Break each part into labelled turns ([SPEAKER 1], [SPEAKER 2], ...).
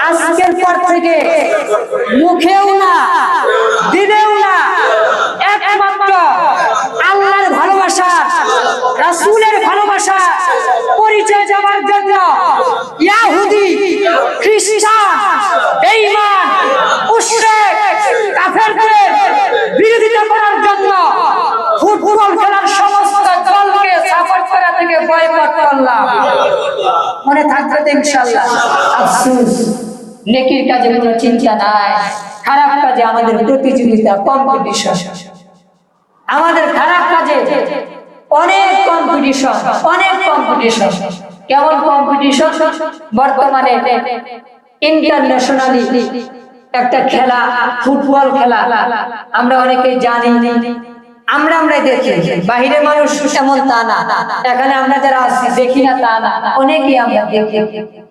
[SPEAKER 1] আজকের পর থেকে মুখেও না দিনেও না একমাত্র আল্লাহর ভালোবাসা রাসূলের ভালোবাসা পরিচয় দেওয়ার জন্য ইহুদি খ্রিস্টান বেঈমান মুশরিক কাফেরদের বিরোধিতা করার জন্য ফুটবল খেলার সমস্ত দলকে সাপোর্ট করা থেকে বয়কট করলাম। মনে থাকবে তো ইনশাআল্লাহ। আফসোস নেকির কাজে কোনো চিন্তা নাই, খারাপ কাজে আমাদের প্রতিযোগিতা, কম্পিটিশন। আমাদের খারাপ কাজে অনেক কম্পিটিশন, অনেক কম্পিটিশন। কেমন কম্পিটিশন? বর্তমানে ইন্টারন্যাশনালি একটা খেলা, ফুটবল খেলা আমরা অনেকেই জানি, আমরা দেখি। বাহিরের মানুষ এমন তা না, এখানে আমরা যারা আছি দেখি না তা না, অনেকেই আমরা দেখি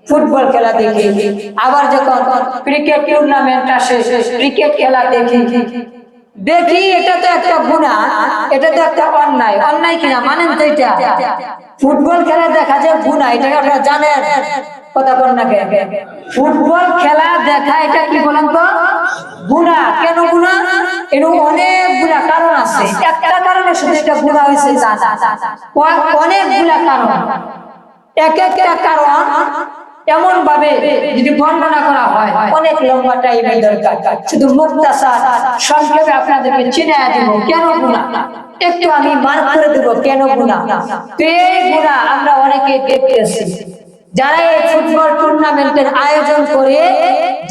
[SPEAKER 1] ফুটবল খেলা দেখি। আবার যখন ক্রিকেট টুর্নামেন্ট আসে ক্রিকেট খেলা দেখি। এটা তো একটা গুনাহ, এটা তো একটা অন্যায়। অন্যায় কিনা মানেন তো? এটা ফুটবল খেলা দেখা যায় গুনাহ, এটা আপনারা জানেন? কথা বল না কে? ফুটবল খেলা দেখা এটা কি বলেন তো? গুনাহ। কেন গুনাহ? এর অনেকগুলা কারণ আছে। একটা কারণে শুধু এটা গুনাহ হয়েছে তা না, অনেকগুলা কারণ। এক একটা কারণ এমন ভাবে যদি বর্ণনা করা হয় অনেক লম্বা টাইমের দরকার। শুধু মুক্তাসার সংক্ষেপে আপনাদেরকে চিনায়া দিব কেন গুনাহ, একটু আমি মার্ক করে দেব কেন গুনাহ। তো এই গুনাহ আমরা অনেকে দেখতেছি। যারা এই ফুটবল টুর্নামেন্টের আয়োজন করে,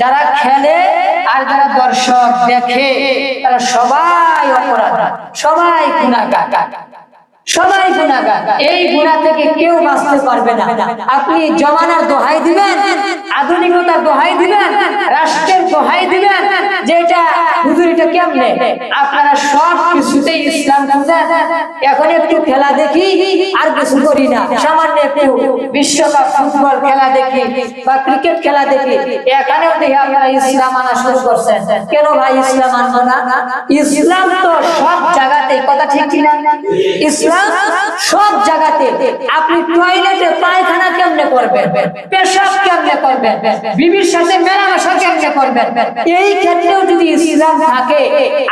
[SPEAKER 1] যারা খেলে আর যারা দর্শক দেখে, তারা সবাই অপরাধ, সবাই গুনাহগার, সবাই গুনাহগার। এই গুনাহ থেকে কেউ বাঁচতে পারবে না। আপনি জমানার দোহাই দিবেন, আধুনিকতার দোহাই দিবেন, রাষ্ট্রের দোহাই দিবেন যে এটা হুজুর এটা কেমনে, আপনারা সব কিছুতেই ইসলাম খুঁজেন। এখন একটু খেলা দেখি আর কিছু করি না, সামান্য একটু বিশ্বকাপ ফুটবল খেলা দেখি বা ক্রিকেট খেলা দেখি, এখানেও দেখি আপনারা ইসলাম আনা শুরু করছেন। কেন ভাই ইসলাম আনবো না? ইসলাম তো সব জায়গাতে, কথা ঠিক কিনা? ইসলাম সব জায়গাতে। আপনি টয়লেটে পায়খানা কেমনে করবেন, পেশাব কেমনে করবেন, বিবির সাথে মেলামেশা কেমনে করবেন, এই ক্ষেত্রেও যদি ইসলাম থাকে,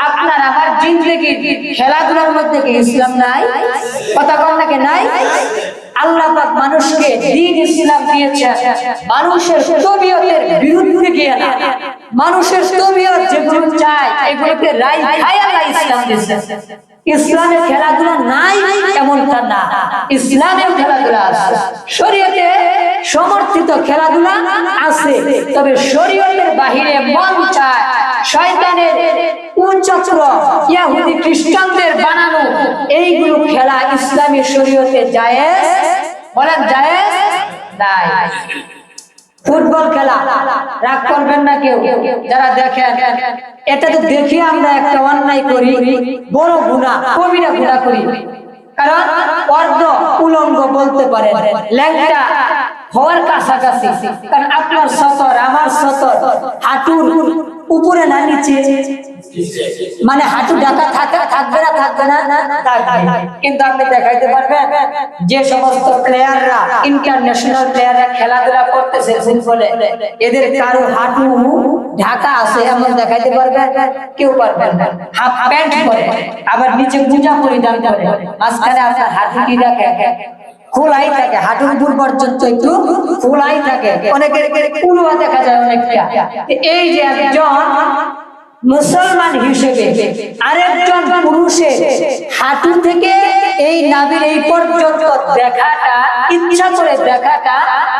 [SPEAKER 1] আপনার আমার জিন্দেগি খেলাধুলার মধ্যে কি ইসলাম নাই? কথা বল নাকি নাই? আল্লাহ পাক মানুষকে দ্বীন ইসলাম দিয়েছেন মানুষের তবিয়তের বিরুদ্ধে গিয়ে না, মানুষের তবিয়ত যেগুলো চায় এগুলোকে রাইখাই আল্লাহ ইসলাম দিয়েছেন। ইসলামে খেলাধুলা নাই এমনটা না, ইসলামে খেলাধুলা আছে, শরীয়তে সমর্থিত খেলাধুলা আছে। তবে শরীয়তের বাহিরে মন চায়, শয়তানের কুচক্র, ইহুদি খ্রিস্টানদের বানানো এইগুলো খেলা ইসলামী শরীয়তে জায়েজ, বলেন জায়েজ নাই। ফুটবল খেলা রাগ করবেন না কেউ যারা দেখেন, এটা তো দেখি আমরা একটা অন্যায় করি, বড় গুনাহ, কবিরা গুনাহ করি। কারণ অর্ধ উলঙ্গ বলতে পারেন, ল্যাংটা হওয়ার কাছাকাছি। কারণ আপনার সতর আমার সতর হাঁটুর উপরে না নিচে, মানে হাঁটু ঢাকা থাকবে না, থাকবে না, কিন্তু আপনি দেখাইতে পারবেন যে সমস্ত প্লেয়াররা, ইন্টারন্যাশনাল প্লেয়াররা খেলাধুলা করতেছে ফুটবলে, এদের কারো হাঁটু ঢাকা আছে এমন দেখাইতে পারবেন? কেউ পারবেন না। হাফ প্যান্ট পরে, আবার নিচে মোজা পরিধান করে, মাঝখানে আপনার হাঁটু কি রাখে? খোলাই থাকে, হাঁটুর দূর পর্যন্ত একটু খোলাই থাকে, অনেকের কুলুয়া দেখা যায় অনেকটা। এই যে একজন মুসলমান হিসেবে আরেকজন পুরুষের হাঁটু থেকে এই নাভির এই পর্যন্ত দেখাটা, ইচ্ছা করে দেখাটা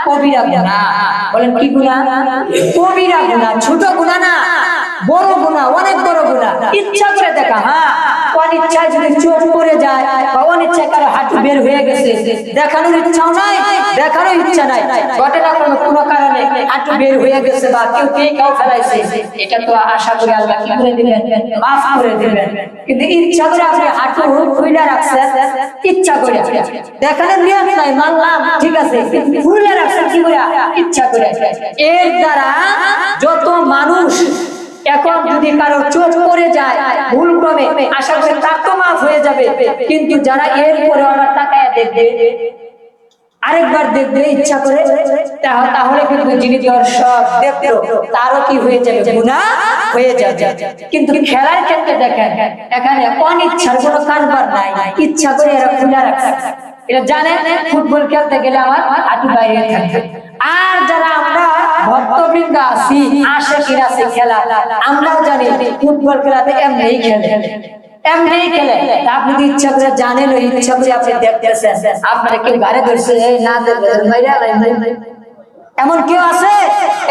[SPEAKER 1] কবিরা গুনাহ। বলেন কি গুনাহ? কবিরা গুনাহ, ছোট গুনাহ না, বড় গুনাহ, অনেক বড় গুনাহ। ইচ্ছা করে দেখা, হ্যাঁ অনিচ্ছায় যদি চোখ পড়ে যায় বা অনিচ্ছায় কারো হাঁটু বের হয়ে গেছে, দেখানোর ইচ্ছাও নাই, দেখানোর ইচ্ছা নাই, ঘটনা কোনো কারণে হাঁটু বের হয়ে গেছে বা কেউ কেউ ফেলাইছে, এটা তো আশা করি আল্লাহ কি করে দিবেন? মাফ করে দিবেন। কিন্তু ইচ্ছা করে আপনি হাঁটু খুলে রাখছেন, ইচ্ছা করে, দেখানোর নিয়ম নাই, মানলাম ঠিক আছে, খুলে রাখছেন কি করে? ইচ্ছা করে। এর দ্বারা যত মানুষ, এখন যদি কারো চোখ পড়ে যায় ভুল ক্রমে, আশা করি তার তো মাফ হয়ে যাবে, কিন্তু যারা এর পরে আবার তাকায় দেখবে আরেকবার দেখবে ইচ্ছা করে, তাহলে কিন্তু যিনি দর্শক দেখলো তারও কি হয়ে যাবে, গুনাহ হয়ে যাবে। কিন্তু খেলার ক্ষেত্রে দেখেন এখানে অনিচ্ছার কোনো কারবার নাই, ইচ্ছা করে এরা খুলে রাখছে। এটা জানে ফুটবল খেলতে গেলে আমার হাঁটু বাইরে থাকবে। আর যারা আমরা ভক্তবৃন্দ আছি, আশিক আছি খেলা, আমরাও জানি ফুটবল খেলাতে এমনিই খেলে, এমনিই খেলে। আপনি যদি ইচ্ছা করে জানেন, ইচ্ছা করে আপনি দেখতেছেন, আপনার কেউ গাড়ি ধরছে না এমন কেউ আছে?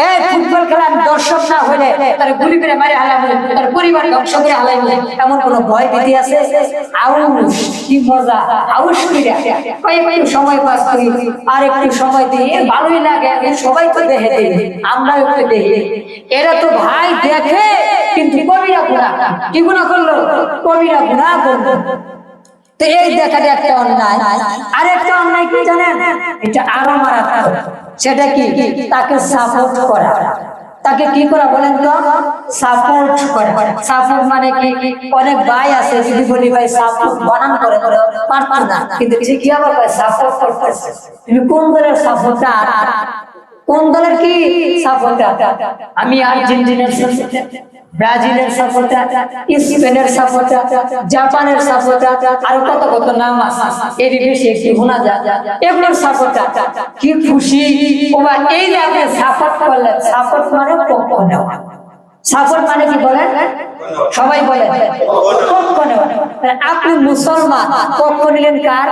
[SPEAKER 1] এই ফুটবল খেলার দর্শক না হইলে তার গুলি করে মারে হালাইবে, তার পরিবার ধ্বংস করে হালাইবে, এমন কোন ভয় ভীতি আছে? আউশ কি মজা, আউশ কইরা একটু সময় পাস করি, আর একটু সময় দিই, ভালোই লাগে, সবাই তো দেখে দিই, আমরাও একটু দেখি। এরা তো ভাই দেখে কিন্তু কবিরা গুনাহ, কি গুনাহ করলো? কবিরা গুনাহ করলো। তো এই দেখাটা একটা অন্যায়। আর একটা অন্যায় কি জানেন? এটা আরো মারাত্মক। সেটা কি? তাকে সাপোর্ট করা। তাকে কি করা বলেন তো? সাপোর্ট করা। সাপোর্ট মানে কি? অনেক ভাই আছে, যদি বলি ভাই সাপোর্ট বানান করে পারতো না, কিন্তু কি আবার সাপোর্ট করতেছে। তুমি কোন দলের সাপোর্টার? কোন দলের কি সাপোর্টার? আমি আর্জেন্টিনার সাপোর্টার, ব্রাজিলের সাপোর্টার, স্পেনের সাপোর্টার, জাপানের সাপোর্টার, আর কত কত নাম আছে, এর বেশি একটু শোনা যায়, এগুলোর সাপোর্টার। কি খুশি ওবা! এই যে আপনি সাপোর্ট করলেন, সাপোর্ট মানে পক্ষ নেওয়া। সাপোর্ট মানে কি বলেন? সবাই বলেন পক্ষ নেওয়া। আপনি মুসলমান, পক্ষ নিলেন কার?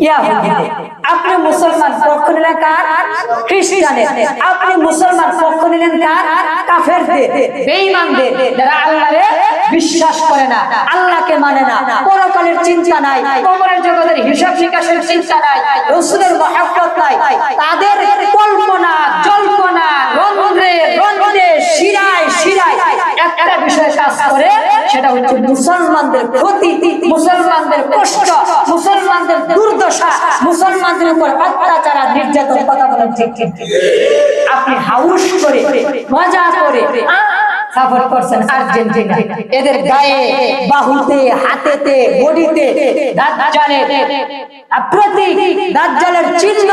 [SPEAKER 1] ইহুদিদের। আপনি মুসলমান, পক্ষ নিলেন কার? খ্রিস্টানের। আপনি মুসলমান, পক্ষ নিলেন কার? কাফেরদের, বেঈমানদের, যারা আল্লাহরে বিশ্বাস করে না, আল্লাহকে মানে না, পরকালের চিন্তা নাই, কবরের জগতের হিসাব নিকাশের চিন্তা নাই, রাসূলের মহব্বত নাই। তাদের কল্পনা জল্পনা রন্ধ্রে রন্ধ্রে শিরায় শিরায় একটা বিষয় কাজ করে, সেটা হচ্ছে মুসলমানদের ক্ষতি, মুসলমানদের কষ্ট, মুসলমানদের দুর্দশা, মুসলমানদের উপর অত্যাচার আর নির্যাতন। কথা বলেন ঠিক ঠিক? আপনি হাউস করে মজা করে সাপোর্ট করছেন আর্জেন্টিনা। এদের গায়ে, বাহুতে, হাতেতে, বডিতে দাজ্জালের প্রতীক, দাজ্জালের চিহ্ন,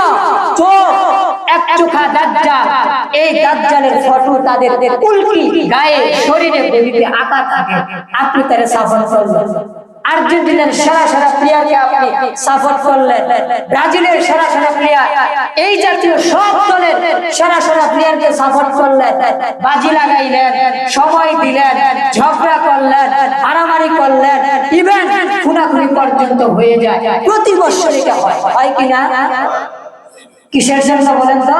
[SPEAKER 1] চোখ এক চোখা দাজ্জাল। এই দাজ্জালের ফটো তাদের উল্কি গায়ে, শরীরে, বডিতে আঁকা থাকে। আপনি তারে সাপোর্ট করলেন। আর্জেন্টিনার সেরা সেরা প্লেয়ারকে আপনি সাপোর্ট করলেন, ব্রাজিলের সেরা সেরা প্লেয়ার, এই জাতীয় সব দলের সেরা সেরা প্লেয়ারকে সাপোর্ট করলেন, বাজি লাগাইলেন, সময় দিলেন, ঝগড়া করলেন, মারামারি করলেন, ইভেন খুনাখুনি পর্যন্ত হয়ে যায়। প্রতি বছর এটা হয় কিনা? কিসের জন্য বলেন তো?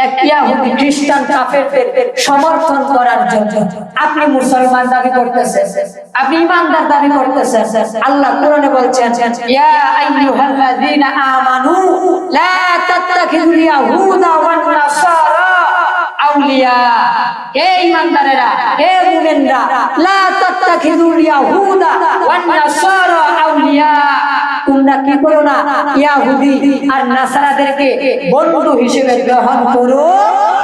[SPEAKER 1] এক ইহুদি খ্রিস্টান কাফেরদের সমর্থন করার জন্য। আপনি মুসলমান দাবি করতেছেন, আপনি ঈমানদার দাবি করতেছেন। আল্লাহ কোরআনে বলছেন, ইয়া আইয়ুহাল্লাযীনা আমানু লা তাত্তাখিযুল ইয়াহুদা ওয়ান নাসারা আউলিয়া। হে ঈমানদারেরা, হে মুমিনরা, লা তাত্তাখিযুল ইয়াহুদা ওয়ান নাসারা আউলিয়া। তোমরা কি করো না, ইহুদি আর নাসারাদেরকে বন্ধু হিসেবে গ্রহণ করো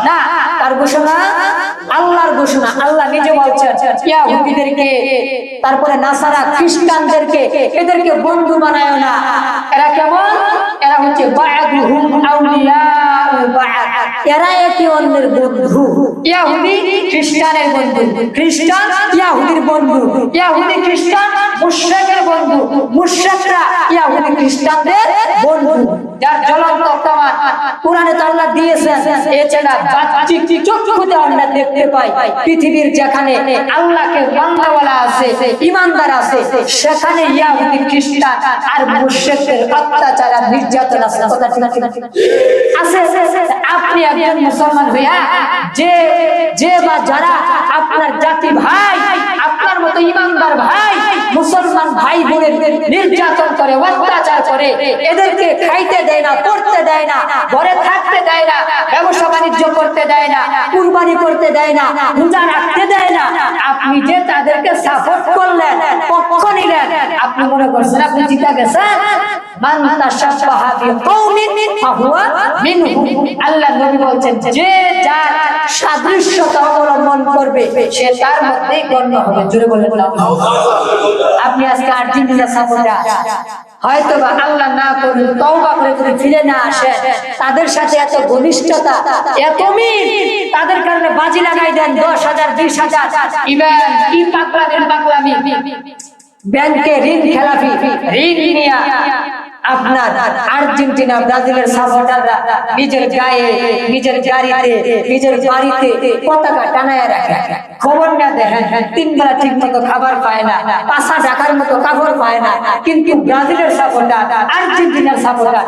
[SPEAKER 1] না। তার ঘোষণা, আল্লাহর ঘোষণা। আল্লাহ নিজে বলছেন ইহুদিদেরকে, তারপরে নাসারা খ্রিস্টানদেরকে, এদেরকে বন্ধু বানায় না। এরা কেমন? এরা হচ্ছে বা'দুহুম আউলিয়াউ বা'দ, এরা একে অন্যের বন্ধু। ইহুদি খ্রিস্টানের বন্ধু, খ্রিস্টান ইহুদির বন্ধু, ইহুদি খ্রিস্টান মুশরিকের বন্ধু, মুশরিকরা ইহুদি খ্রিস্টানদের বন্ধু। যার জ্বলন্ত প্রমাণ কোরআনে আল্লাহ দিয়েছেন। এছাড়া বাহ্যিক চক্ষুতে আমরা দেখতে পাই, পৃথিবীর যেখানে আল্লাহকে মাননেওয়ালা আছে, ঈমানদার আছে, সেখানে ইহুদি খ্রিস্টান আর মুশরিকদের অত্যাচার আর নির্যাতন আছে। কথা ঠিক আছে? আপনি একজন মুসলমান হইয়া যে বা যারা আপনার জাতি ভাই, আপনার মতো ঈমানদার ভাই, মুসলমান ভাই বোনের নির্যাতন করে, অত্যাচার করে, এদেরকে খাইতে দেয় না, পড়তে দেয় না, ঘরে থাকতে দেয় না, ব্যবসা বাণিজ্য করতে দেয় না, কুরবানি করতে দেয় না, রোজা রাখতে দেয় না, আপনি যে তাদেরকে সাপোর্ট করলেন, পক্ষ নিলেন, আপনি মনে করছেন আপনি জিতে গেছেন? মান তাশাব্বাহা বিকওমিন ফাহুয়া মিনহুম। আল্লাহ নবী বলেন, যে যার সাদৃশ্যতা অবলম্বন করবে সে তার মধ্যেই গণ্য হবে। জোরে বলেন আল্লাহু আকবার। আপনি আজকে আর্জেন্টিনা সাপোর্টার, হয়তো বা আল্লাহ না করুন তওবা করে যদি ফিরে না আসে, তাদের সাথে এত ঘনিষ্ঠতা, এত মিল, তাদের কারণে বাজি লাগাই দেন 10,000 20,000। ইভেন কি পাগলামি, ব্যাংকে ঋণ খেলাপি, ঋণ নিয়ে আপনার আর্জেন্টিনা ব্রাজিলের সাপোর্টাররা নিজের গায়ে, নিজের গাড়িতে, নিজের বাড়িতে পতাকা টানায় রাখে। খবর না দেখেন 3 বেলা ঠিক মতো খাবার পায় না, পাশা ঢাকার মতো কাপড় পায় না, কিন্তু ব্রাজিলের সাপোর্টার, আর্জেন্টিনার supporter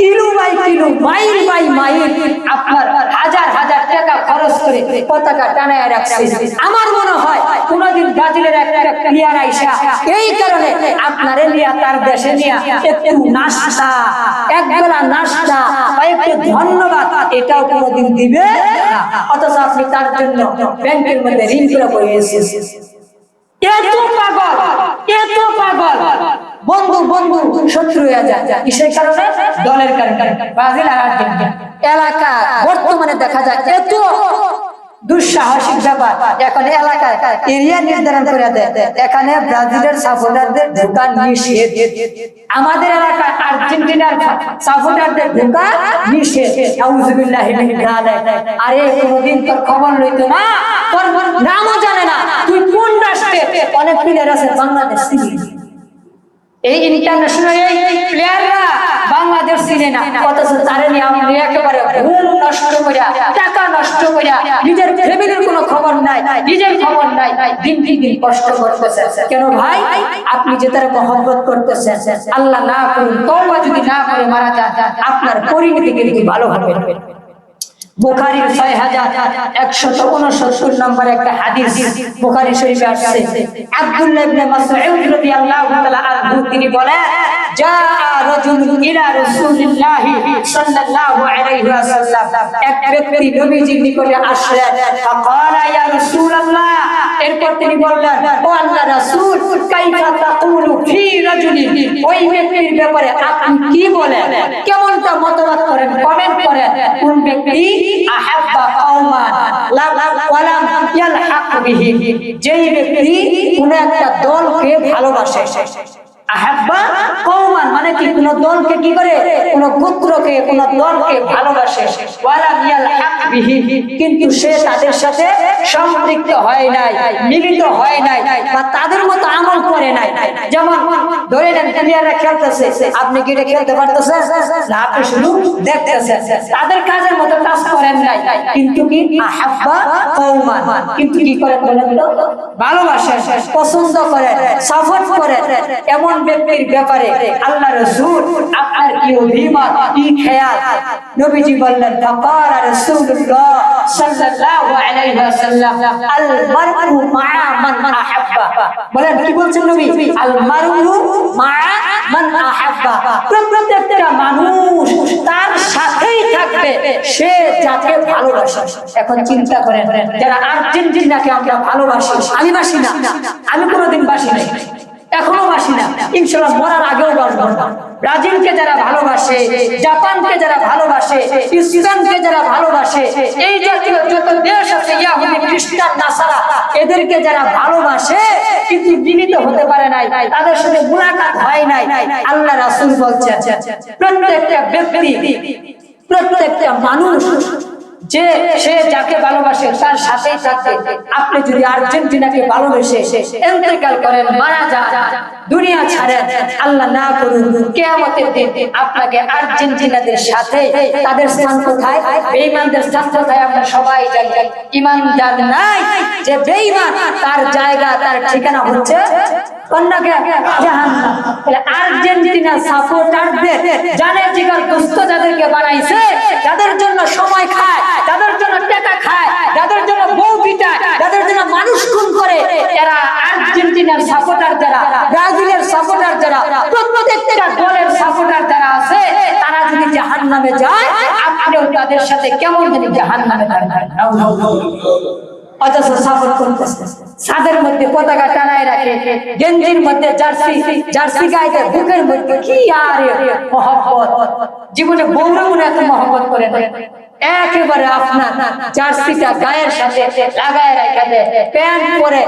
[SPEAKER 1] kilo by kilo, mile by mile আপনার হাজার হাজার টাকা খরচ করে পতাকা টানায় রাখছে। আমার মনে হয় কোনদিন ব্রাজিলের একটা প্লেয়ার আইসা এই কারণে আপনার এলিয়া তার দেশে নিয়ে একটু নাস্তা, একবেলা নাস্তা বা একটু ধন্যবাদ, এটাও কোনদিন দিবে না। অথচ আপনি তার জন্য ব্যাংকের মধ্যে ঋণ করে বসেছেন। এত পাগল, এত পাগল, বন্ধু বন্ধু শত্রু হয়ে যায়। কিসের কারণে? দলের কারণে। ব্রাজিল আর আর্জেন্টিনা এলাকা বর্তমানে দেখা যায় এত দুঃসাহসিক ব্যাপার। এখন এলাকায় এরিয়া নির্ধারণ করে দেয়, এখানে ব্রাজিলের সাপোর্টারদের ঢোকা নিষেধ, আমাদের এলাকায় আর্জেন্টিনার সাপোর্টারদের ঢোকা নিষেধ। আউযুবিল্লাহি মিন যালিক। আরে কোনদিন তোর খবর লইতো না, তোর নামও জানে না, তুই কোন রাষ্ট্রে? অনেক প্লেয়ার আছে বাংলাদেশ থেকে, এই ইন্টারন্যাশনাল এই প্লেয়াররা বাংলাদেশ চিনে না, অথচ তারে নিয়ে আপনি একেবারে ঘুম নষ্ট কইরা, টাকা নষ্ট কইরা, নিজের ফ্যামিলির কোনো খবর নাই, নিজের খবর নাই, দিন দিন কষ্ট করতেছেন। কেন ভাই? আপনি যে তার মহব্বত করতেছেন, আল্লাহ না করুন তওবা যদি না করে মারা যান, আপনার পরিণতি কিন্তু ভালো হবে। বুখারীর 6169 নম্বর একটা হাদিস বুখারী শরীফে আসছে। আব্দুল্লাহ ইবনে মাসউদ রাদিয়াল্লাহু তাআলা আনহু তিনি বলেন, জা রাজুলুন ইলা রাসূলিল্লাহ সাল্লাল্লাহু আলাইহি ওয়াসাল্লাম, এক ব্যক্তি নবীজির নিকটে আসলেন। ফাকালা ইয়া রাসূলুল্লাহ, এরপর তিনি বললেন, ও আল্লাহর রাসূল, কাইফা তাকুলু ফি রাজুলিন, ওই ব্যক্তির ব্যাপারে আপনি কি বলেন, কেমনটা মতবাদ করেন, কমেন্ট করেন? কোন ব্যক্তি? আহাব্বা কওমান ওয়ালাম ইয়ালহাক বিহি, যেই ব্যক্তি কোন একটা দলকে ভালোবাসে। আহাব্বা কওমান মানে কি? কোন দলকে কি করে? কোন গোত্রকে, কোন দলকে ভালোবাসে। ওয়ালাম ইয়ালহাক বিহি, কিন্তু সে তাদের সাথে সম্পৃক্ত হয় নাই, মিলিত হয় নাই, বা তাদের মতো আমল করে নাই। যেমন ধরে নেন প্লেয়াররা খেলতেছে, আপনি কি এটা খেলতে পারতেছেন না? আপনি শুধু দেখতেছেন, তাদের কাজের মতো কাজ করেন নাই, কিন্তু কি? আহাব্বা কওমান, কিন্তু কি করেন বলেন তো? ভালোবাসেন, পছন্দ করেন, সাপোর্ট করেন। এমন ব্যক্তির ব্যাপারে আল্লাহ রাসূল আপনার কি অভিমত, কি খেয়াল? নবীজি বললেন, ফাকারা রাসূলুল্লাহ সাল্লাল্লাহু আলাইহি ওয়াসাল্লাম, আল মারউ মা'a মান আহাব্বা। বলেন কি বলছেন নবী? আল মারউ মা'a মান আহাব্বা, প্রত্যেকটা মানুষ তার সাথেই থাকবে সে যাকে ভালোবাসে। এখন চিন্তা করেন, যারা আর্জেন্টিনাকে আমরা ভালোবাসি, আমি বাসি না, আমি কোনোদিন বাসি নাই, এখনো বাসি না, ইনশাআল্লাহ মরার আগেও বাসবো না। ব্রাজিলকে যারা ভালোবাসে, জাপানকে যারা ভালোবাসে, ইসরায়েলকে যারা ভালোবাসে, এই জাতীয় যত দেশ আছে, ইহুদি, খ্রিস্টান, নাসারা, এদেরকে যারা ভালোবাসে কিন্তু মিলিত হতে পারে নাই, তাদের সাথে মুলাকাত হয় নাই, আল্লাহ রাসূল বলছেন প্রত্যেকটা ব্যক্তি, প্রত্যেকটা মানুষ যে সে যাকে ভালোবাসে তার সাথেই থাকে। আপনি যদি আর্জেন্টিনাকে ভালোবেসে ইন্তেকাল করেন, মারা যান, দুনিয়া ছাড়েন, আল্লাহ না করুন কিয়ামতের দিন আপনাকে আর্জেন্টিনাদের সাথে, তাদের স্থান কোথায়? বেঈমানদের স্থান কোথায়? আমরা সবাই জানি। ঈমানদার নাই যে বেঈমান, তার জায়গা, তার ঠিকানা হচ্ছে জাহান্নাম। আর্জেন্টিনা সাপোর্টারদের জানে জিগার দোস্ত যাদেরকে বানাইছে, যাদের জন্য সময় খায়, যাদের জন্য টাকা খায়, যাদের জন্য বউ পিটায়, যাদের জন্য মানুষ খুন করে, এরা আর্জেন্টিনার সাপোর্টার যারা, ব্রাজিলের সাপোর্টার যারা, প্রত্যেকটা দলের সাপোর্টার যারা আছে, তারা যদি জাহান্নামে যায়, আপনিও তাদের সাথে কেমন জানি জাহান্নামে থাকবেন। অথচ সাপোর্ট করতেছে, ছাদের মধ্যে পতাকা টানায় রাখে, গেঞ্জির মধ্যে জার্সি, জার্সি গায়ে, বুকের মধ্যে কি আর মহব্বত! জীবনে বউরা মনে এত মহব্বত করে না। একেবারে আপনার জার্সিটা গায়ের সাথে লাগায় রেখে দেয়, প্যান্ট পরে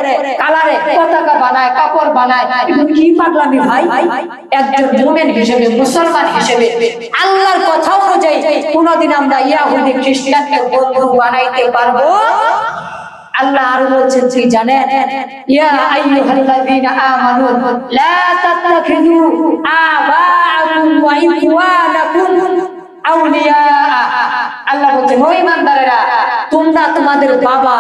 [SPEAKER 1] কালারে পতাকা বানায়, কাপড় বানায়। কি পাগলামি ভাই! একজন মুমিন হিসেবে, মুসলমান হিসেবে আল্লাহর কথা অনুযায়ী কোনদিন আমরা ইহুদি খ্রিস্টানকে বন্ধু বানাইতে পারবো? আল্লাহ আর বলছেন কি জানেন? ইয়া আইয়ুহাল্লাযীনা আমানু লা তাত্তাখিযু আবাআকুম ওয়া ইখওয়ানাকুম আউলিয়া। আল্লাহ বলছেন, ও ঈমানদারেরা, তোমরা তোমাদের বাবা,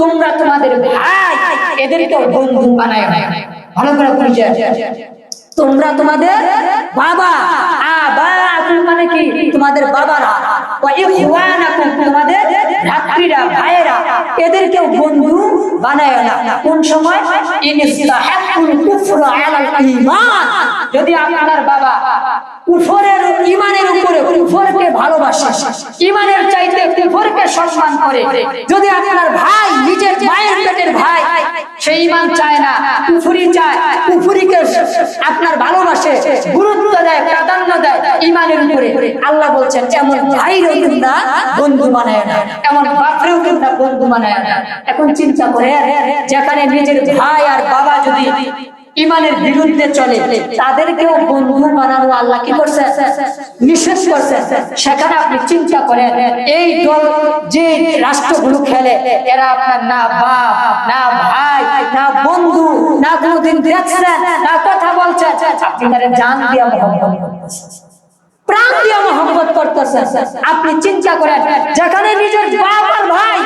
[SPEAKER 1] তোমরা তোমাদের ভাই, এদেরকে বন্ধু বানায় না। ভালো করে বুঝে, তোমরা তোমাদের বাবা, আবাআকুম মানে কি? তোমাদের বাবারা, ওয়া ইখওয়ানাকুম তোমাদের ভাতিরা, ভাইয়েরা, এদেরকেও বন্ধু বানায় না। কোন সময়? ইনস্তাহাকুল কুফরা আলাল ঈমান, যদি আপনার বাবা কুফরের ঈমানের উপরে কুফরকে ভালোবাসে, ঈমানের চাইতে কুফরকে সম্মান করে, যদি আপনার ভাই নিজের মায়ের পেটের ভাই সেই ঈমান চায় না, কুফরি চায়, কুফরিকে আপনার ভালোবাসে, গুরুত্ব দেয়, প্রাধান্য দেয় ঈমানের উপরে, আল্লাহ বলছেন এমন ভাইরও তোমরা বন্ধু বানায় না, এমন বাপরেও তোমরা বন্ধু বানায় না। এখন চিন্তা করে, যেখানে নিজের ভাই আর বাবা যদি ঈমানের বিরুদ্ধে চলে, তাদেরকেও বন্ধু বানানো আল্লাহ কি করছে? নিষেধ করছে। সেখানে আপনি চিন্তা করেন, এই দল যে রাষ্ট্রগুলো খেলে, এরা আপনার না বাপ, না ভাই, না বন্ধু, না কোনোদিন দেখছেন, না কথা বলছেন, আপনি তারা জান দিয়ে মহব্বত করতেছেন, প্রাণ দিয়ে মহব্বত করতেছেন। আপনি চিন্তা করেন, যেখানে নিজের বাপ আর ভাই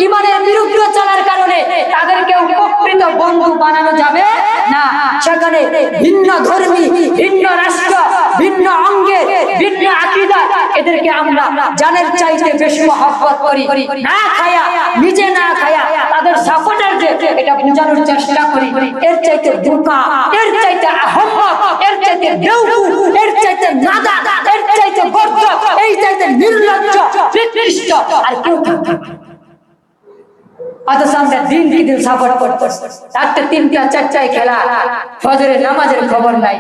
[SPEAKER 1] ঈমানের বিরুদ্ধে চলার কারণে তাদেরকেও প্রকৃত বন্ধু বানানো যাবে না, সেখানে ভিন্ন ধর্মী, ভিন্ন রাষ্ট্র, ভিন্ন অঙ্গে, ভিন্ন আকীদা, এদেরকে আমরা জানের চাইতে বেশি মহব্বত করি, না খায়া, নিজে না খায়া তাদের সাপোর্টারদের এটা বোঝানোর চেষ্টা করি। এর চাইতে বোকা, এর চাইতে আহম্মক, এর চাইতে বেওকুফ, এর চাইতে নাদান, এর চাইতে গর্দভ, এই চাইতে নির্লজ্জ, নিকৃষ্ট আর কেউ থাকে না। অথচ আমরা দিন কি দিন সাপোর্ট করতেছি, রাত্রে 3টা 4টায় খেলা, ফজরের নামাজের খবর নাই।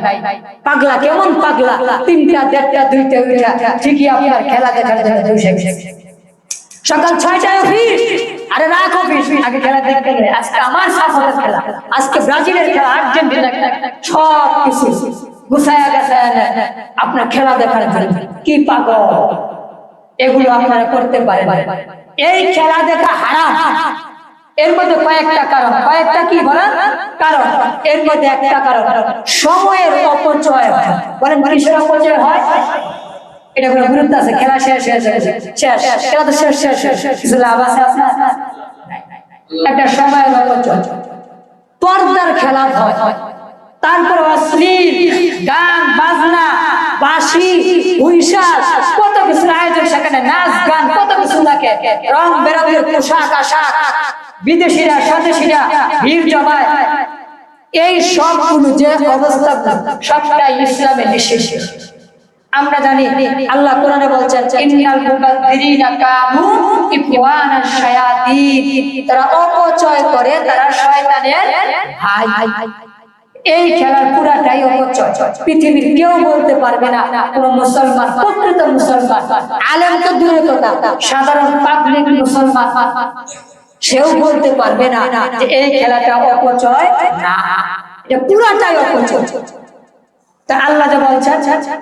[SPEAKER 1] পাগলা কেমন পাগলা, 3টা 1:30 2টা উঠা ঠিকই আপনার খেলা দেখার জন্য বসে গেছে। সকাল 6টায় অফিস, আরে রাখ অফিস, আগে খেলা দেখতে গেলে আজকে আমার সাপোর্টের খেলা, আজকে ব্রাজিলের খেলা, আর্জেন্টিনার খেলা, সব কিছু গুছায়া গাছায়া আপনার খেলা দেখার জন্য। কি পাগল! এগুলো আপনারা করতে পারেন। এই খেলা দেখা হারাম। এর মধ্যে কয়েকটা কারণ, কয়েকটা কি বলেন কারণ, এর মধ্যে একটা কারণ সময়ের অপচয় হয়। বলেন কিসের অপচয় হয়? এটা কোনো গুরুত্ব আছে? খেলা শেষ শেষ শেষ, খেলা তো শেষ শেষ শেষ, কিছু লাভ আছে আপনার? একটা সময়ের অপচয়। পর্দার খেলা হয়, তারপর অশ্লীল গান বাজনা, বাঁশি, হুইশাল, কত কিছু আয়োজন, সেখানে নাচ গান, কত কিছু থাকে, রং বেরঙের পোশাক আশাক, বিদেশিরা স্বদেশিরা ভিড় জমায়। এই সবগুলো যে অবস্থা, সবটাই ইসলামে নিষিদ্ধ। আমরা জানি আল্লাহ কোরআনে বলছেন, ইন্নাল মুবাযযিরিনা কানু ইখওয়ানাশ শায়াতিন, তারা অপচয় করে, তারা শয়তানের ভাই। এই খেলার পুরাটাই অপচয়। পৃথিবীর কেউ বলতে পারবে না, কোন মুসলমান, প্রকৃত মুসলমান, আলেম তো দূরের কথা, সাধারণ পাবলিক মুসলমান সেও বলতে পারবে না যে এই খেলাটা অপচয় না, এটা পুরাটাই অপচয়। তা আল্লাহ যা বলছেন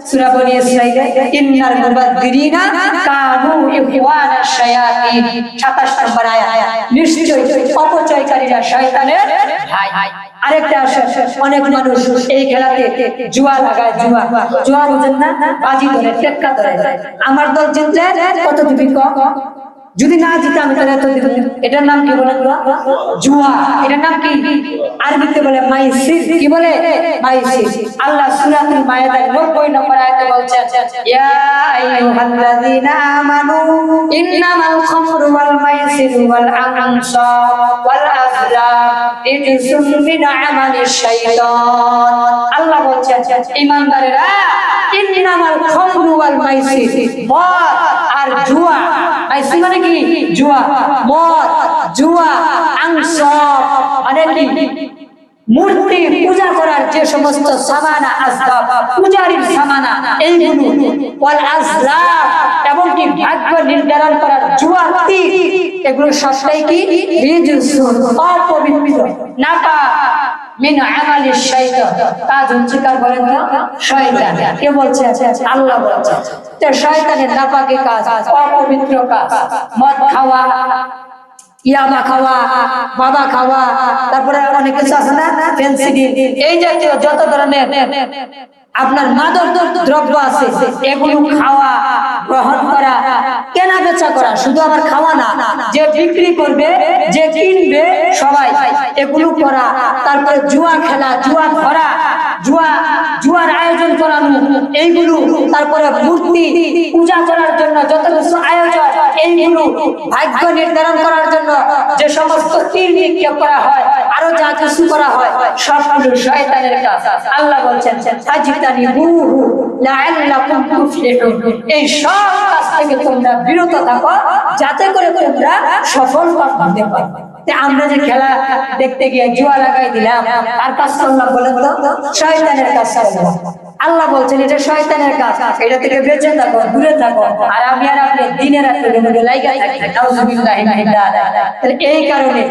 [SPEAKER 1] সূরা বনী ইসরাঈলে, ইন্নাল মুবাযযিরিনা কানু ইখওয়ানাশ শায়াতিন, 27 নম্বর আয়াত, নিশ্চয়ই অপচয়কারীরা শয়তানের ভাই। আরেকটা আসে, অনেক মানুষ এই খেলাতে জুয়া লাগায়, জুয়া বুঝেন না? বাজি ধরে, টেক্কা ধরে, আমার দল জিতলে কত দিবি ক, যদি না জিতে আমি তাহলে এত দিব। এটার নাম কি বলেন? জুয়া। এটার নাম কি? আরবিতে বলে মাইসির। কি বলে? মাইসির। আল্লাহ সূরাতুল মায়েদার 90 নম্বর আয়াতে বলছেন, ইয়া আইয়ুহাল্লাযীনা আমানু ইন্নামাল খামরু ওয়াল মাইসিরু ওয়াল আনসাব ওয়াল আযলাম রিজসুম মিন আমালিশ শাইতান। আল্লাহ বলছেন, ঈমানদারেরা, ইন্নামাল খামরু ওয়াল মাইসির, মদ আর জুয়া, মাইসির মানে কি? জুয়া, মদ, জুয়া, আনসাব মানে কি? মূর্তি পূজা করার যে সমস্ত সামানা আসবাব, পূজারীর সামানা, এইগুলো ওয়াল আজলাম, এবং কি ভাগ্য নির্ধারণ করার জুয়ার তীর, এগুলো সবটাই কি রিজসুন, অপবিত্র, নাপাক, মিন আমালিশ শাইতান, কাজ হচ্ছে কার বলেন তো? শয়তান। কে বলছে? আল্লাহ বলছে। তো শয়তানের নাপাকি কাজ, অপবিত্র কাজ, মদ খাওয়া, ইয়াবা খাওয়া, বাবা খাওয়া, তারপরে অনেক কিছু আছে না, ফেন্সিডিল, এই জাতীয় যত ধরনের আপনার মাদক দ্রব্য আছে, এগুলো খাওয়া, গ্রহণ করা, কেনা বেচা করা, শুধু আবার খাওয়া না, যে বিক্রি করবে, যে কিনবে, সবাই এগুলো করা, তারপরে জুয়া খেলা, জুয়া ধরা, জুয়ার আয়োজন করানো, এইগুলো, তারপরে মূর্তি পূজা করার জন্য যত কিছু আয়োজন, এইগুলো ভাগ্য নির্ধারণ করার জন্য যে সমস্ত তীর নিক্ষেপ করা হয়, আরো যা কিছু করা হয়, সবগুলো শয়তানের কাজ। আল্লাহ বলছেন ফাজতানিবুহু লাআল্লাকুম তুফলিহুন, এই সব কাজ থেকে তোমরা বিরত থাকো যাতে করে তোমরা সফল হতে পারো। আমরা যে খেলা দেখতে গিয়ে জুয়া লাগাই দিলাম, আর কাজ করলাম বলেন তো? শয়তানের কাজ করলাম। আল্লাহ বলছেন এটা শয়তানের কাজ, এটা থেকে বেঁচে থাকো, দূরে থাকো। আর আমি আর আপনি দিনের রাতে মধ্যে লাগাই থাকি, নাউযুবিল্লাহি মিন যালিক। তাহলে এই কারণে,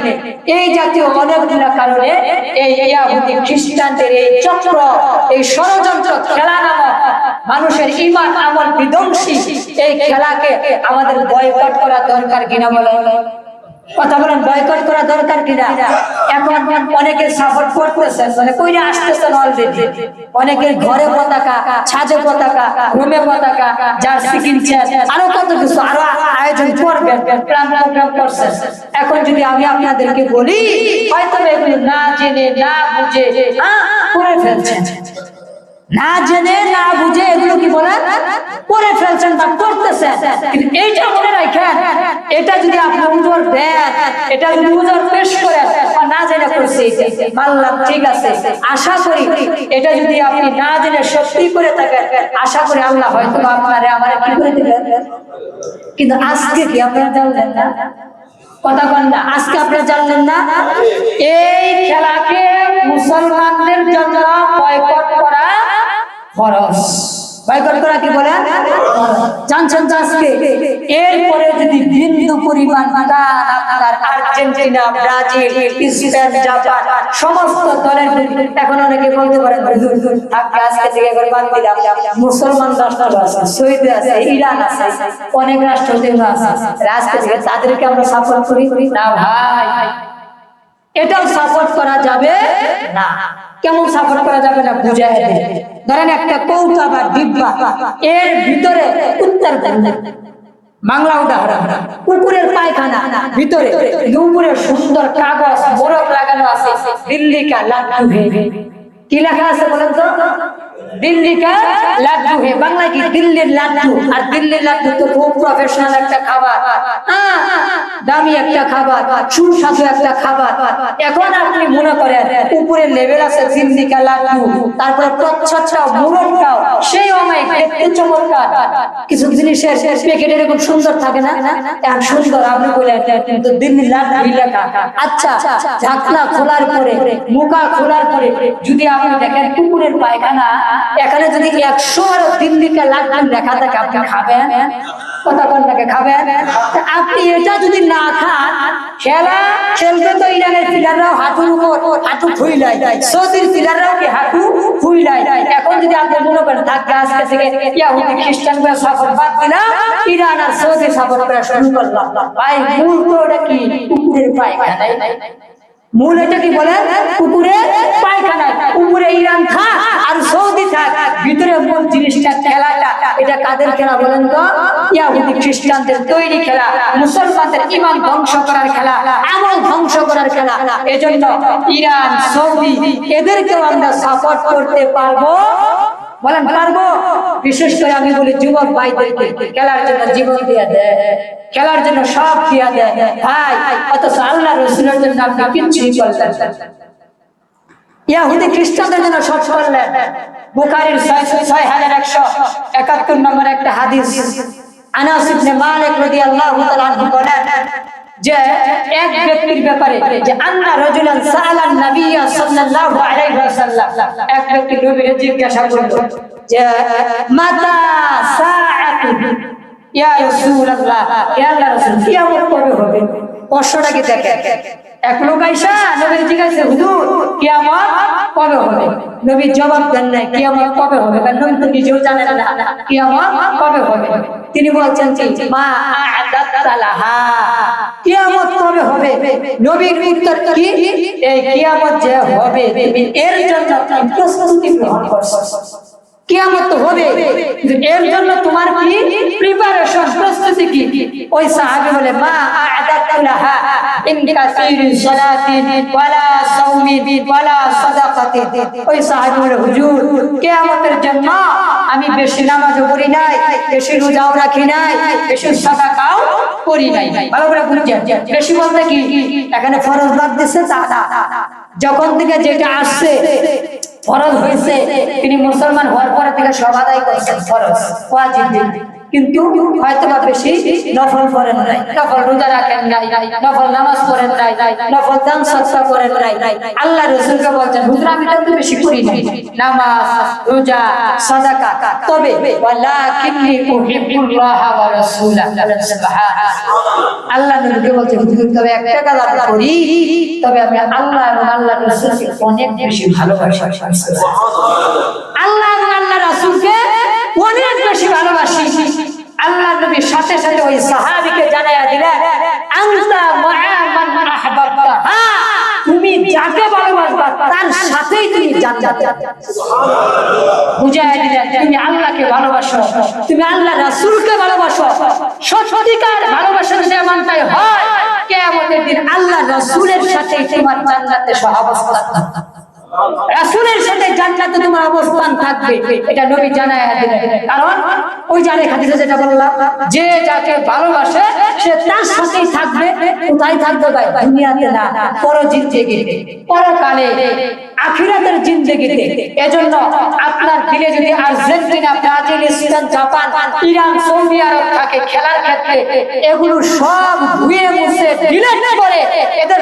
[SPEAKER 1] এই জাতীয় অনেকগুলো কারণে এই ইহুদি খ্রিস্টানদের এই চক্র, এই ষড়যন্ত্র খেলা নামক মানুষের ঈমান আমল বিধ্বংসী এই খেলাকে আমাদের বয়কট করা দরকার কিনা বলেন? কথা বলেন, বয়কট করা দরকার কিনা? এখন অনেকে সাপোর্ট করতেছে, মানে কইরা আসতেছেন অলরেডি। অনেকের ঘরে পতাকা, ছাদে পতাকা, রুমে পতাকা, জার্সি কিনছেন, আরো কত কিছু আরো আয়োজন করবেন, প্ল্যান প্রোগ্রাম করছেন। এখন যদি আমি আপনাদেরকে বলি, হয়তো এগুলো না জেনে না বুঝে করে ফেলছেন, না জেনে না বুঝে এগুলো কি বলেন করে ফেলছেন বা করতেছেন। কিন্তু এইটা মনে রাখেন, এটা যদি আপনি উজর দেন, এটা যদি উজর পেশ করেন, না জেনে করছি মানলাম, ঠিক আছে, আশা করি এটা যদি আপনি না জেনে সত্যি করে থাকেন, আশা করি আল্লাহ হয়তো আপনারে আমারে কি করে দিবেন। কিন্তু আজকে কি আপনারা জানলেন না? কথা বলেন না, আজকে আপনারা জানলেন না এই খেলাকে মুসলমানদের জন্য বয়কট করা ফরজ। বয়কট করা কি বলেন জানছেন তো আজকে? এরপরে যদি বিন্দু পরিমাণ আপনার আর্জেন্টিনা, ব্রাজিল, স্পেন, জাপান সমস্ত দলের, এখন অনেকে বলতে পারেন থাকবে আজকে থেকে করে বাদ দিলাম, মুসলমান রাষ্ট্র আছে, সৌদি আছে, ইরান আছে, অনেক রাষ্ট্র আছে, আজকে থেকে তাদেরকে আমরা সাপোর্ট করি না ভাই, এটাও সাপোর্ট করা যাবে না। কেমন সাপোর্ট করা যাবে না? বুঝাই দেন। ধরেন একটা কৌটা বা ডিব্বা, এর ভিতরে উত্তর বাংলা উদাহরণ, কুকুরের পায়খানা ভিতরে, উপরে সুন্দর কাগজ বরফ লাগানো আছে, দিল্লি কা লাড্ডু হে, কি লেখা আছে বলেন তো? দিল্লি কা লাড্ডু হে, বাংলা কি দিল্লির লাড্ডু। আর দিল্লির লাড্ডু তো খুব প্রফেশনাল একটা খাবার, দামি একটা খাবার, সুস্বাদু একটা খাবার। এখন আপনি মনে করেন উপরে লেভেল আছে দিল্লি কা লাড্ডু, তারপরে প্রচ্ছদটাও মুরব্বাও সেই অমায়িক দেখতে চমৎকার, কিছু জিনিসের প্যাকেট এরকম সুন্দর থাকে না, এত সুন্দর আপনি বলেন কিন্তু দিল্লির লাড্ডু লেখা। আচ্ছা, ঢাকনা খোলার পরে, মুখা খোলার পরে যদি আপনি দেখেন কুকুরের পায়খানা, এখানে যদি 100 দিল্লি কা লাড্ডু লেখা থাকে, আপনি খাবেন? কথা কোনটাকে খাবেন? আপনি এটা যদি না খান, খেলা খেলবে তো ইরানের প্লেয়াররাও হাঁটুর উপর হাঁটু ফুইলাই, সৌদির প্লেয়াররাও কি হাঁটু ফুইলাই। এখন যদি আপনি মনে করেন থাকবে আজকে থেকে ইহুদি খ্রিস্টান করে সাপোর্ট বাদ দিলাম, ইরান আর সৌদি সাপোর্ট করা শুরু করলাম, ভাই মূল তো ওটা কি? কুকুরের পায়খানাই। মূল এটা কি বলেন? কুকুরের পায়খানা। উপরে ইরান থাক আর সৌদি থাক, ভিতরে মূল জিনিসটা খেলাটা, এটা কাদের খেলা বলেন তো? ইহুদি খ্রিস্টানদের তৈরি খেলা, মুসলমানদের ঈমান ধ্বংস করার খেলা, আমল ধ্বংস করার খেলা। এজন্য ইরান, সৌদি এদেরকেও আমরা সাপোর্ট করতে পারবো, বলেন পারবো? বিশেষ করে আমি বলি যুবক ভাইদেরকে, খেলার জন্য জীবন দিয়ে দেয়, খেলার জন্য সব দিয়া দেয় ভাই, অথচ আল্লাহ রাসূলের জন্য আপনি কিছুই করলেন না। ইহুদি খ্রিস্টানদের জন্য সব করলেন। বুখারীর 6171 নম্বর একটা হাদিস, আনাস ইবনে মালিক রাদিয়াল্লাহু তাআলা আনহু বলেন, যে এক ব্যক্তির ব্যাপারে যে আন্না রাজুলান সাআলান নবিয়্য সাল্লাল্লাহু আলাইহি ওয়াসাল্লাম, এক ব্যক্তি নবীকে জিজ্ঞাসা করলো যে মাতা সাআতু ইয়া রাসূলুল্লাহ, ইয়া আল্লাহর রাসূল কিয়ামত কবে হবে? প্রশ্নটাকে দেখেন, এক লোক আইসা নবীর জিজ্ঞাসা, হুজুর কিয়ামত কবে হবে? নবী জবাব দেন না কিয়ামত কবে হবে, কারণ নবী তো নিজেও জানেন না কিয়ামত কবে হবে। তিনি বলছেন যে মা আ'দাত লাহা, কিয়ামত কবে হবে? নবীর উত্তর কি, এই কিয়ামত যে হবে তুমি এর জন্য প্রস্তুতি গ্রহণ করছো। কিয়ামত তো হবে, এর জন্য তোমার কি প্রিপারেশন, প্রস্তুতি কি? ওই সাহাবী বলে মা আ'দাতু লাহা ইন কাসীরি সালাতিন ওয়ালা সাওমিন ওয়ালা সাদাকাতিন। ওই সাহাবী বলে হুজুর কিয়ামতের জন্য আমি বেশি নামাজও পড়ি নাই, বেশি রোজাও রাখি নাই, বেশি সাদাকাও করি নাই। ভালো করে বুঝছেন, বেশি বলতে কি এখানে ফরজ বাদ দিছে তা না, যখন থেকে যেটা আসছে ফরজ হয়েছে তিনি মুসলমান হওয়ার পরে থেকে সব আদায় করছেন, ফরজ ওয়াজিব, কিন্তু হয়তো বা বেশি নফল পড়েন নাই, নফল রোজা রাখেন নাই, নফল নামাজ পড়েন নাই, নফল দান সদকা করেন নাই। আল্লাহ রাসূলকে বলছেন হুজুর আমি তো বেশি করি নাই নামাজ রোজা সাদাকা, তবে ওয়ালাকিন্নী উহিব্বুল্লাহ ওয়া রাসূলাহু সুবহানাল্লাহ। আল্লাহ নবীকে বলছেন হুজুর তবে একটা কাজ আমি করি, তবে আমি আল্লাহ এবং আল্লাহর রাসূলকে অনেক বেশি ভালোবাসি। আল্লাহ এবং আল্লাহর রাসূলকে অনেক বেশি ভালোবাসি। আল্লাহ নবী সাথে সাথে ওই সাহাবীকে জানায়া দিলেন আনতা মা'a মান আহবাবতা, তুমি যাকে ভালোবাসবা তার সাথেই তুমি জান্নাতে। সুবহানাল্লাহ। বুঝায়া দিলেন তুমি আল্লাহকে ভালোবাসো, তুমি আল্লাহর রাসূলকে ভালোবাসো, সত্যিকার ভালোবাসা যদি এমনটাই হয় কিয়ামতের দিন আল্লাহর রাসূলের সাথে তোমার জান্নাতে সহাবস্থান, রাসূলের সাথে জান্নাতে তোমার অবস্থান থাকবে, এটা নবী জানায়া দিলেন। কারণ ওই যে আরেক হাদিসে যেটা বললাম যে যাকে ভালোবাসে সে তার সাথেই থাকবে। কোথায় থাকবে ভাই? দুনিয়াতে না, পরজিন্দেগিতে, পরকালে, আখিরাতের জিন্দেগিতে। এজন্য আপনার দিলে যদি Argentina, Brazil, Spain, Japan, Iran, Saudi আরব থাকে খেলার ক্ষেত্রে, এগুলো সব ধুয়ে মুছে ডিলিট করে এদের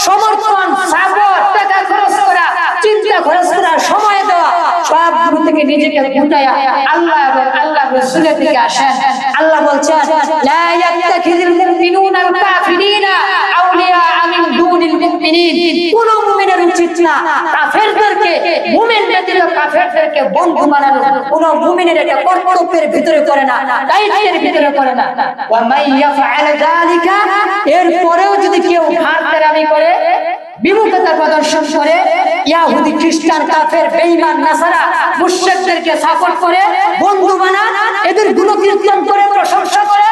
[SPEAKER 1] সমর্থন, সাপোর্ট, টাকা খরচ করা, চিন্তা খরচ করা, সময় দেওয়া, সবগুলো থেকে নিজেকে গুটায়া আল্লাহ এবং আল্লাহর রাসূলের দিকে আসেন। আল্লাহ বলছেন লা ইয়াত্তাখিযুল মুমিনুনাল কাফিরিনা আউলিয়া মিন দুনিল মুমিনিন, কোন মুমিনের উচিত না কাফেরদেরকে, মুমিন ব্যতীত কাফেরদেরকে বন্ধু বানানো। কোন মুমিনের এটা কর্তব্যের ভিতরে করে না, দায়িত্বের ভিতরে করে না। ওয়া মান ইয়াফআল যালিকা, এরপরেও যদি কেউ খারাপি করে, বিমুখতা প্রদর্শন করে, ইহুদি, খ্রিস্টান, কাফের, বেঈমান, নাসারা, মুশরিকদেরকে সাপোর্ট করে, বন্ধু বানান, এদের গুণকীর্তন করে, প্রশংসা করে,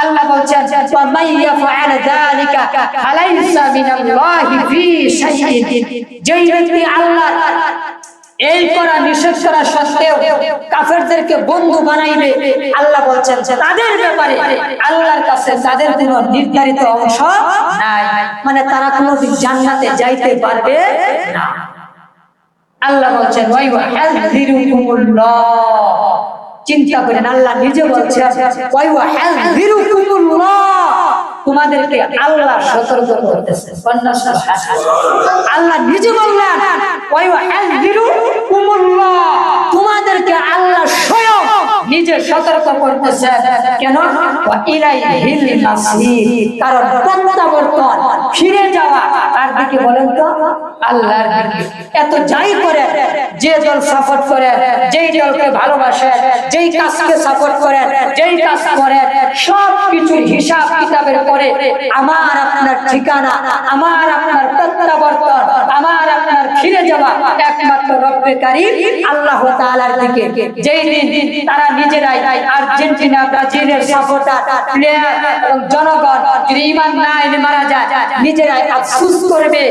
[SPEAKER 1] আল্লাহ বলছেন ওয়া মান ইয়াফআল যালিকা ফালাইসা মিনাল্লাহি ফি শাইইন, যেই ব্যক্তি আল্লাহ এই করা নিষেধ করা সত্ত্বেও কাফেরদেরকে বন্ধু বানাইবে, আল্লাহ বলছেন তাদের ব্যাপারে আল্লাহর কাছে তাদের কোনো নির্ধারিত অংশ নাই, মানে তারা কোনোদিন জান্নাতে যাইতে পারবে না। আল্লাহ বলছেন ওয়া ইউহাযিরুকুমুল্লাহ, চিন্তা করেন আল্লাহ নিজে বলছেন ওয়া ইউহাযিরুকুমুল্লাহ, তোমাদেরকে আল্লাহ সতর্ক করতেছে। আল্লাহ নিজে বললেন ওয়া ইউহাযিরুকুমুল্লাহ, তোমাদেরকে আল্লাহ স্বয়ং নিজে সতর্ক করতেছে। কেন? ওয়া ইলাইহিল মাসির, কারণ প্রত্যাবর্তন, ফিরে যাওয়া কার দিকে বলেন তো? আল্লাহর দিকে। এত যাই করে, যে দল সাপোর্ট করে, যেই দলকে ভালোবাসে, যেই কাজকে সাপোর্ট করে, যেই কাজ করে, সব কিছুর হিসাব কিতাবের পরে আমার আপনার ঠিকানা, আমার আপনার প্রত্যাবর্তন, আমার আপনার ফিরে যাওয়া একমাত্র রব্বে কারীম আল্লাহ তাআলার দিকে। যেই দিন তারা নিজেরাই আর্জেন্টিনা, ব্রাজিলের সাপোর্টার, প্লেয়ার এবং জনগণ যদি ঈমান না এনে মারা যায়, নিজেরাই আফসোস করবে,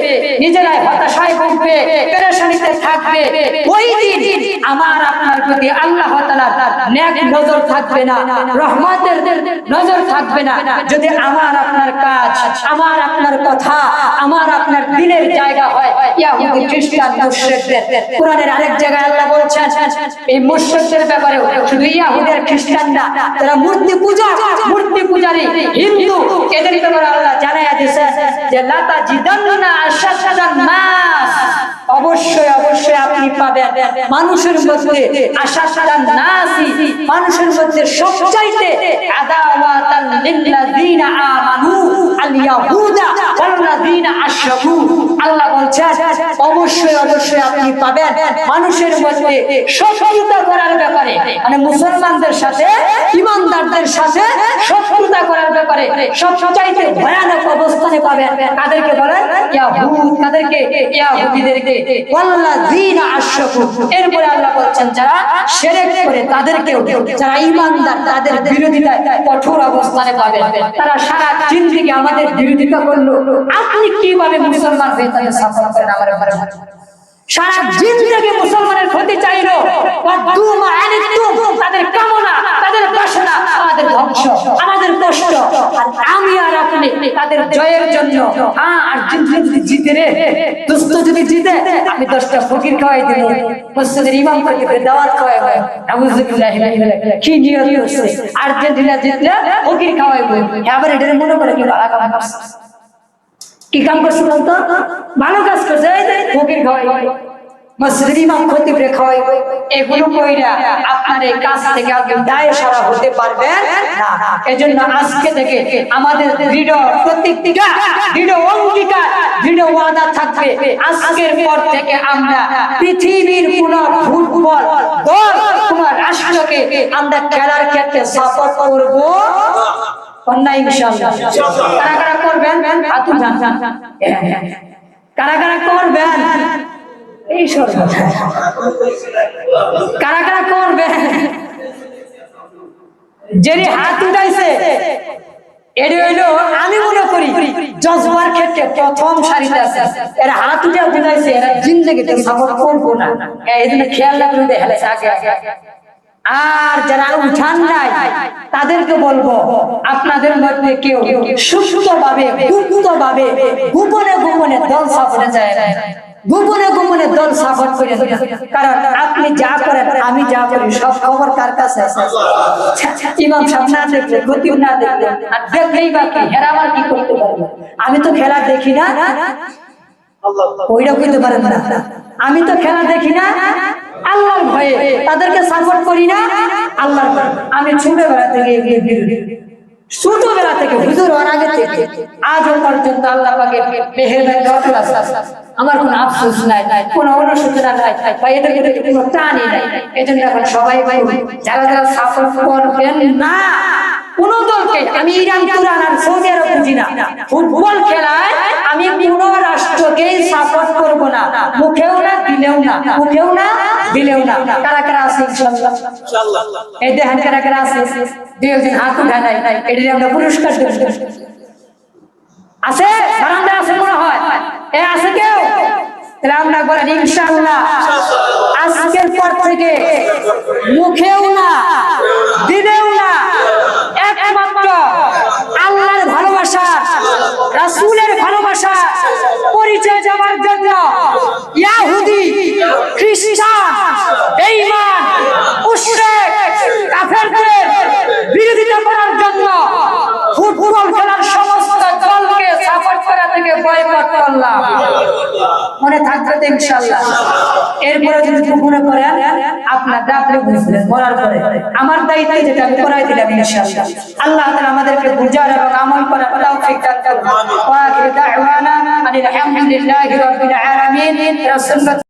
[SPEAKER 1] নিজেরাই হতাশায় ভুগবে, পেরেশানিতে থাকবে। ওই দিন আমার আপনার প্রতি আল্লাহ তাআলার নেক নজর থাকবে না, রহমতের নজর থাকবে না, যদি আমার আপনার কাজ, আমার আপনার কথা, আমার আপনার দিনের জায়গা হয় ইহুদি খ্রিস্টান মুশরিকদের। কোরআনের আরেক জায়গায় আল্লাহ বলছেন এই মুশরিকদের ব্যাপারে, শুধু ইহুদি আর খ্রিস্টান না, যারা মূর্তি পূজারী হিন্দু, এদের ব্যাপারে আল্লাহ জানায়া দিয়েছেন যে লা তাজিদান্না আশাদ্দান নাস, অবশ্যই আপনি পাবেন মানুষের মধ্যে আশাদ্দান নাসি, মানুষের মধ্যে সবচাইতে আদাওয়াতান লিল্লাযিনা আমানু আল ইয়াহুদা ওয়াল্লাযিনা আশরাকু। আল্লাহ বলছেন অবশ্যই আপনি পাবেন মানুষের মধ্যে শত্রুতা করার ব্যাপারে, মানে মুসলমানদের সাথে, ঈমানদারদের সাথে শত্রুতা করার ব্যাপারে সবচাইতে ভয়ানক অবস্থানে পাবেন কাদেরকে বলেন? ইয়াহুদ, কাদেরকে? ইহুদিদেরকে। ওয়াল্লাযিনা আশরাকু, এরপরে আল্লাহ বলছেন যারা শিরক করে তাদেরকেও, যারা ঈমানদার তাদের বিরোধিতায় কঠোর অবস্থানে পাবেন। তারা সারা জিন্দেগি আমাদের বিরোধিতা করলো, আপনি কিভাবে মুসলমান হয়ে তাদের সাপোর্ট করেন? আমার সারা জিন্দেগি মুসলমানের ক্ষতি চাইলো, তাদের কামনা, তাদের বাসনা আমাদের ধ্বংস, আমাদের কষ্ট, আর আমি আর আপনি তাদের জয়ের জন্য। আর যদি জিতে রে দোস্ত, যদি জিতে আমি 10টা ফকির খাওয়াই দিব, মসজিদের ইমাম করে দাওয়াত খাওয়াই হয়, কি নিয়ত করছে? আর্জেন্টিনা জিতলে ফকির খাওয়াইব, আবার এটা মনে করে কি ভালো কাম করছে, কি কাম করছে বলতো? ভালো কাজ করছে, ফকির খাওয়াই, মসজিদের ইমাম খতিবরে খাওয়াই। এগুলো কইরা আপনার এই কাজ থেকে আপনি দায় সরা হতে পারবেন না। এজন্য আজকে থেকে আমাদের দৃঢ় প্রতিজ্ঞা, দৃঢ় অঙ্গীকার, দৃঢ় ওয়াদা থাকবে, আজকের পর থেকে আমরা পৃথিবীর কোন ফুটবল দল, কোন রাষ্ট্রকে আমরা খেলার ক্ষেত্রে সাপোর্ট করব না, ইনশাআল্লাহ। কারা করবেন? হাত উঠান। কারা করবেন? এই কারা করবে? যিনি হাত উঠাইছে এটি হইলো, আমি মনে করি জজবার ক্ষেত্রে প্রথম সারিতে আছে। এরা হাত উঠে বুঝাইছে এরা জিন্দেগিতে সাপোর্ট করবো না, এই জন্য খেয়াল রাখলে হেলেছে আগে। আর যারা উঠান নাই তাদেরকে বলবো আপনাদের মধ্যে কেউ সুস্থভাবে, গুপ্তভাবে, গোপনে দল সাপোর্টে যায়, গোপনে দল সাপোর্ট করে। কারণ আপনি যা করেন, আমি যা করি, সব খবর কার কাছে? ইমাম সাহেব না দেখলে, খতিব না দেখলে, আর দেখলেই বাকি এরা আমার কি করতে পারবে? আমি তো খেলা দেখি না, ওইটা করতে পারেন না। আমি তো খেলা দেখি না, আল্লাহর ভয়ে তাদেরকে সাপোর্ট করি না, আল্লাহর ভয়ে। আমি ছোটবেলা থেকে হুজুর হওয়ার আগে থেকে আজও পর্যন্ত আল্লাহ পাকের মেহেরবানি আছে, আমার কোনো আফসোস নাই, কোনো অনুশোচনা নাই, বা এদেরকে কোনো টানই নাই। এজন্য এখন সবাই ভাই যারা সাপোর্ট করবেন না কোন দলকে, আমি ইরান, তুরান আর সৌদি আরব বুঝি না, ফুটবল খেলায় আমি কোন রাষ্ট্রকেই সাপোর্ট করব না, মুখেও না দিলেও না, মুখেও না দিলেও না। কারা আছে ইনশাআল্লাহ? এই দেখেন কারা আছে, দুইজন হাত উঠায় নাই, এটাই আমরা পুরস্কার দেব। আছে বারান্দা আছে মনে হয়, এ আছে কেউ? তাহলে আমরা বলেন ইনশাআল্লাহ আজকের পর থেকে মুখেও না দিলেও না, একমাত্র আল্লাহর ভালোবাসা, রাসূলের ভালোবাসা পরিচয় দেওয়ার জন্য ইহুদি, খ্রিস্টান, বেঈমান, মুশরিক, কাফেরদের বিরোধিতা করার জন্য ফুটবল খেলার সমস্ত দলকে সাপোর্ট করা থেকে বয়কট করলাম। মনে থাকবে তো ইনশাআল্লাহ? এরপরে যদি মনে করেন আপনার দাবি বুঝলেন, বলার পরে আমার দায়িত্ব যেটা আমি করাই দিলাম ইনশাআল্লাহ। আল্লাহ তাআলা আমাদেরকে বুঝার এবং আমল করার তৌফিক দান করুন। ওয়া আখিরু দাওয়ানা আলহামদুলিল্লাহি রাব্বিল আলামিন।